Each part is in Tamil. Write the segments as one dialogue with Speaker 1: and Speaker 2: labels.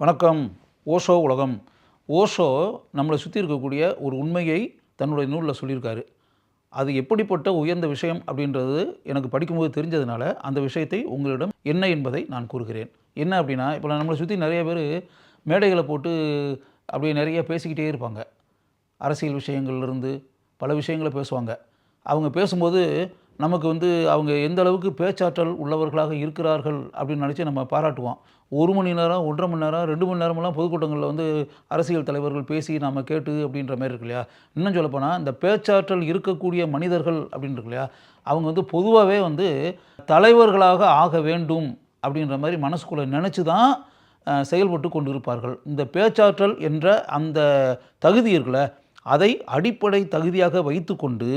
Speaker 1: வணக்கம். ஓஷோ உலகம். ஓஷோ நம்மளை சுற்றி இருக்கக்கூடிய ஒரு உண்மையை தன்னுடைய நூலில் சொல்லியிருக்காரு. அது எப்படிப்பட்ட உயர்ந்த விஷயம் அப்படின்றது எனக்கு படிக்கும்போது தெரிஞ்சதுனால அந்த விஷயத்தை உங்களிடம் என்ன என்பதை நான் கூறுகிறேன். என்ன அப்படின்னா, இப்போ நம்மளை சுற்றி நிறைய பேர் மேடைகளை போட்டு அப்படியே நிறைய பேசிக்கிட்டே இருப்பாங்க. அரசியல் விஷயங்கள்லேருந்து பல விஷயங்களை பேசுவாங்க. அவங்க பேசும்போது நமக்கு அவங்க எந்த அளவுக்கு பேச்சாற்றல் உள்ளவர்களாக இருக்கிறார்கள் அப்படின்னு நினச்சி நம்ம பாராட்டுவோம். 1 மணி நேரம், 1 1/2 மணி நேரம், 2 மணி நேரமெல்லாம் பொதுக்கூட்டங்களில் அரசியல் தலைவர்கள் பேசி நம்ம கேட்டு அப்படின்ற மாதிரி இருக்கு இல்லையா? இன்னும் சொல்லப்போனால் இந்த பேச்சாற்றல் இருக்கக்கூடிய மனிதர்கள் அப்படின்னு இருக்கு இல்லையா? அவங்க பொதுவாகவே தலைவர்களாக ஆக வேண்டும் அப்படின்ற மாதிரி மனசுக்குள்ளே நினச்சி தான் செயல்பட்டு கொண்டு இருப்பார்கள். இந்த பேச்சாற்றல் என்ற அந்த தகுதி இருக்குல்ல, அதை அடிப்படை தகுதியாக வைத்து கொண்டு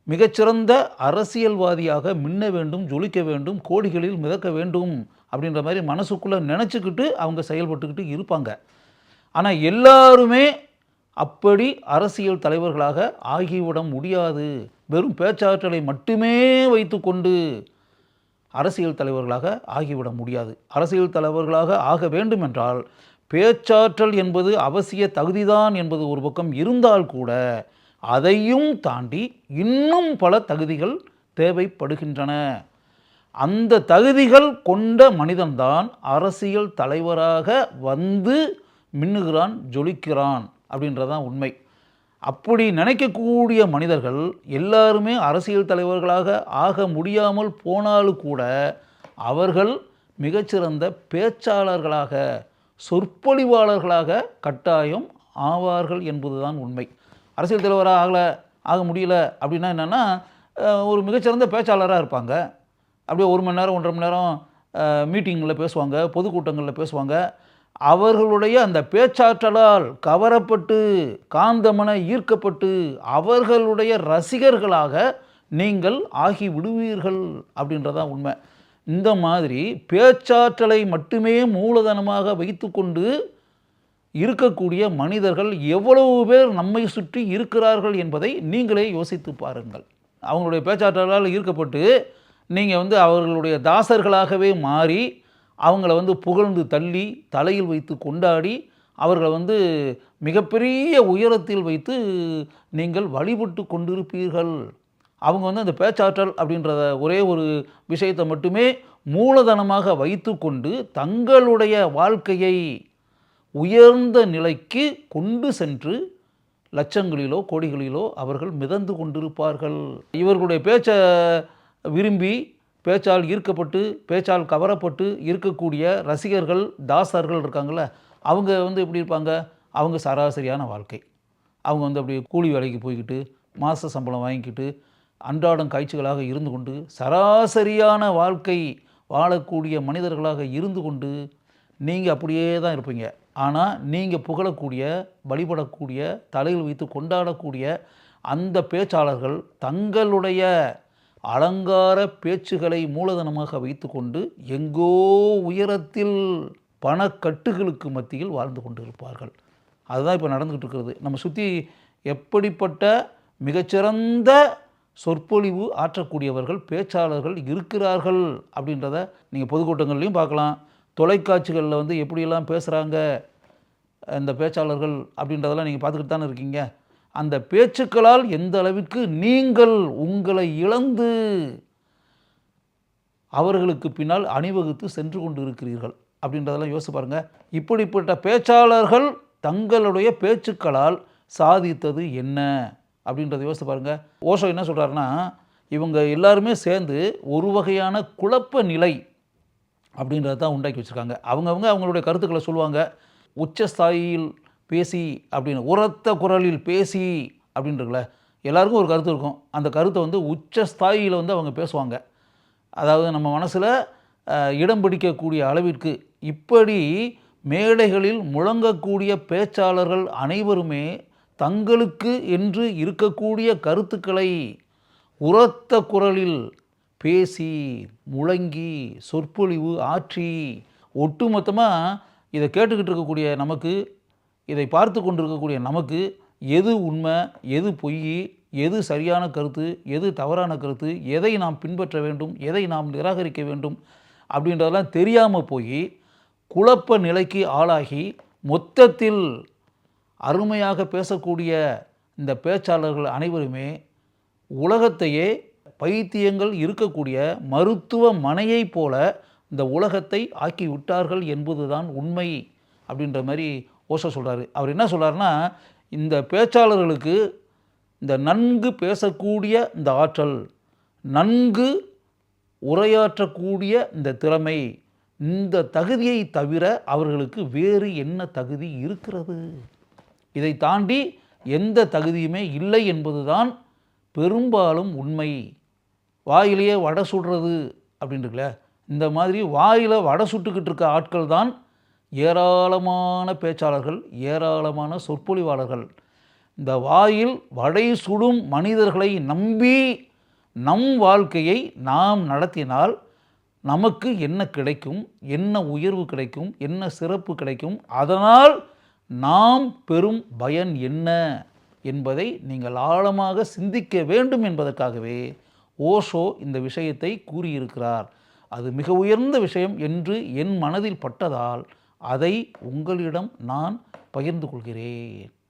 Speaker 1: மிகச்சிறந்த அரசியல்வாதியாக மின்ன வேண்டும், ஜொலிக்க வேண்டும், கோடிகளில் மிதக்க வேண்டும் அப்படின்ற மாதிரி மனசுக்குள்ளே நினச்சிக்கிட்டு அவங்க செயல்பட்டுக்கிட்டு இருப்பாங்க. ஆனால் எல்லாருமே அப்படி அரசியல் தலைவர்களாக ஆகிவிட முடியாது. வெறும் பேச்சாற்றலை மட்டுமே வைத்து கொண்டு அரசியல் தலைவர்களாக ஆகிவிட முடியாது. அரசியல் தலைவர்களாக ஆக வேண்டுமென்றால் பேச்சாற்றல் என்பது அவசிய தகுதிதான் என்பது ஒரு பக்கம் இருந்தால் கூட அதையும் தாண்டி இன்னும் பல தகுதிகள் தேவைப்படுகின்றன. அந்த தகுதிகள் கொண்ட மனிதன்தான் அரசியல் தலைவராக மின்னுகிறான், ஜொலிக்கிறான் அப்படின்றதான் உண்மை. அப்படி நினைக்கக்கூடிய மனிதர்கள் எல்லாருமே அரசியல் தலைவர்களாக ஆக முடியாமல் போனாலும் கூட அவர்கள் மிகச்சிறந்த பேச்சாளர்களாக, சொற்பொழிவாளர்களாக கட்டாயம் ஆவார்கள் என்பதுதான் உண்மை. அரசியல் தலைவராக ஆக முடியல அப்படின்னா என்னென்னா, ஒரு மிகச்சிறந்த பேச்சாளராக இருப்பாங்க. அப்படியே 1 மணி நேரம், 1 1/2 மணி நேரம் மீட்டிங்கில் பேசுவாங்க, பொதுக்கூட்டங்களில் பேசுவாங்க. அவர்களுடைய அந்த பேச்சாற்றலால் கவரப்பட்டு, காந்தமன ஈர்க்கப்பட்டு அவர்களுடைய ரசிகர்களாக நீங்கள் ஆகி விடுவீர்கள் அப்படின்றதான் உண்மை. இந்த மாதிரி பேச்சாற்றலை மட்டுமே மூலதனமாக வைத்து கொண்டு இருக்கக்கூடிய மனிதர்கள் எவ்வளவு பேர் நம்மை சுற்றி இருக்கிறார்கள் என்பதை நீங்களே யோசித்து பாருங்கள். அவங்களுடைய பேச்சாற்றலால் ஈர்க்கப்பட்டு நீங்கள் அவர்களுடைய தாசர்களாகவே மாறி அவங்கள புகழ்ந்து தள்ளி தலையில் வைத்து கொண்டாடி அவர்களை மிகப்பெரிய உயரத்தில் வைத்து நீங்கள் வழிபட்டு கொண்டிருப்பீர்கள். அவங்க அந்த பேச்சாற்றல் அப்படின்ற ஒரே ஒரு விஷயத்தை மட்டுமே மூலதனமாக வைத்து கொண்டு தங்களுடைய வாழ்க்கையை உயர்ந்த நிலைக்கு கொண்டு சென்று லட்சங்களிலோ கோடிகளிலோ அவர்கள் மிதந்து கொண்டிருப்பார்கள். இவர்களுடைய பேச்சை விரும்பி பேச்சால் ஈர்க்கப்பட்டு பேச்சால் கவரப்பட்டு இருக்கக்கூடிய ரசிகர்கள், தாசர்கள் இருக்காங்கள, அவங்க எப்படி இருப்பாங்க? அவங்க சராசரியான வாழ்க்கை. அவங்க அப்படியே கூலி வேலைக்கு போய்கிட்டு மாத சம்பளம் வாங்கிக்கிட்டு அன்றாடம் காய்ச்சிகளாக இருந்து கொண்டு சராசரியான வாழ்க்கை வாழக்கூடிய மனிதர்களாக இருந்து கொண்டு நீங்கள் அப்படியே தான் இருப்பீங்க. ஆனால் நீங்கள் புகழக்கூடிய, வழிபடக்கூடிய, தலையில் வைத்து கொண்டாடக்கூடிய அந்த பேச்சாளர்கள் தங்களுடைய அலங்கார பேச்சுகளை மூலதனமாக வைத்து கொண்டு எங்கோ உயரத்தில் பணக்கட்டுகளுக்கு மத்தியில் வாழ்ந்து கொண்டு இருப்பார்கள். அதுதான் இப்போ நடந்துகிட்டு இருக்கிறது. நம்ம சுற்றி எப்படிப்பட்ட மிகச்சிறந்த சொற்பொழிவு ஆற்றக்கூடியவர்கள், பேச்சாளர்கள் இருக்கிறார்கள் அப்படின்றத நீங்கள் பொதுக்கூட்டங்கள்லையும் பார்க்கலாம். தொலைக்காட்சிகளில் எப்படியெல்லாம் பேசுகிறாங்க இந்த பேச்சாளர்கள் அப்படின்றதெல்லாம் நீங்கள் பார்த்துக்கிட்டு தானே இருக்கீங்க. அந்த பேச்சுக்களால் எந்த அளவிற்கு நீங்கள் உங்களை இழந்து அவர்களுக்கு பின்னால் அணிவகுத்து சென்று கொண்டு இருக்கிறீர்கள் அப்படின்றதெல்லாம் யோசிச்சு பாருங்கள். இப்படிப்பட்ட பேச்சாளர்கள் தங்களுடைய பேச்சுக்களால் சாதித்தது என்ன அப்படின்றத யோசிச்சு பாருங்கள். ஓஷோ என்ன சொல்கிறாருன்னா, இவங்க எல்லாருமே சேர்ந்து ஒரு வகையான குழப்ப நிலை அப்படின்றத தான் உண்டாக்கி வச்சுருக்காங்க. அவங்களுடைய கருத்துக்களை சொல்லுவாங்க. உச்சஸ்தாயில் பேசி அப்படின்னு, உரத்த குரலில் பேசி அப்படின்றதுல எல்லாருக்கும் ஒரு கருத்து இருக்கும். அந்த கருத்தை உச்சஸ்தாயில் அவங்க பேசுவாங்க. அதாவது நம்ம மனசில் இடம் பிடிக்கக்கூடிய அளவிற்கு இப்படி மேடைகளில் முழங்கக்கூடிய பேச்சாளர்கள் அனைவருமே தங்களுக்கு என்று இருக்கக்கூடிய கருத்துக்களை உரத்த குரலில் பேசி முழங்கி சொற்பொழிவு ஆற்றி ஒட்டுமொத்தமாக இதை கேட்டுக்கிட்டு இருக்கக்கூடிய நமக்கு, இதை பார்த்து கொண்டிருக்கக்கூடிய நமக்கு எது உண்மை, எது பொய், எது சரியான கருத்து, எது தவறான கருத்து, எதை நாம் பின்பற்ற வேண்டும், எதை நாம் நிராகரிக்க வேண்டும் அப்படின்றதெல்லாம் தெரியாமல் போய் குழப்ப நிலைக்கு ஆளாகி மொத்தத்தில் அருமையாக பேசக்கூடிய இந்த பேச்சாளர்கள் அனைவருமே உலகத்தையே பைத்தியங்கள் இருக்கக்கூடிய மருத்துவமனையைப் போல இந்த உலகத்தை ஆக்கி விட்டார்கள் என்பதுதான் உண்மை அப்படின்ற மாதிரி ஓஷோ சொல்கிறாரு. அவர் என்ன சொல்கிறாருன்னா, இந்த பேச்சாளர்களுக்கு இந்த நன்கு பேசக்கூடிய இந்த ஆற்றல், நன்கு உரையாற்றக்கூடிய இந்த திறமை, இந்த தகுதியை தவிர அவர்களுக்கு வேறு என்ன தகுதி இருக்கிறது? இதை தாண்டி எந்த தகுதியுமே இல்லை என்பதுதான் பெரும்பாலும் உண்மை. வாயிலேயே வடை சுடுறது அப்படின்ட்டுல, இந்த மாதிரி வாயில் வடை சுட்டுக்கிட்டு இருக்க ஆட்கள் தான் ஏராளமான பேச்சாளர்கள், ஏராளமான சொற்பொழிவாளர்கள். இந்த வாயில் வடை சுடும் மனிதர்களை நம்பி நம் வாழ்க்கையை நாம் நடத்தினால் நமக்கு என்ன கிடைக்கும், என்ன உயர்வு கிடைக்கும், என்ன சிறப்பு கிடைக்கும், அதனால் நாம் பெறும் பயன் என்ன என்பதை நீங்கள் ஆழமாக சிந்திக்க வேண்டும் என்பதற்காகவே ஓஷோ இந்த விஷயத்தை கூறியிருக்கிறார். அது மிக உயர்ந்த விஷயம் என்று என் மனதில் பட்டதால் அதை உங்களிடம் நான் பகிர்ந்து கொள்கிறேன்.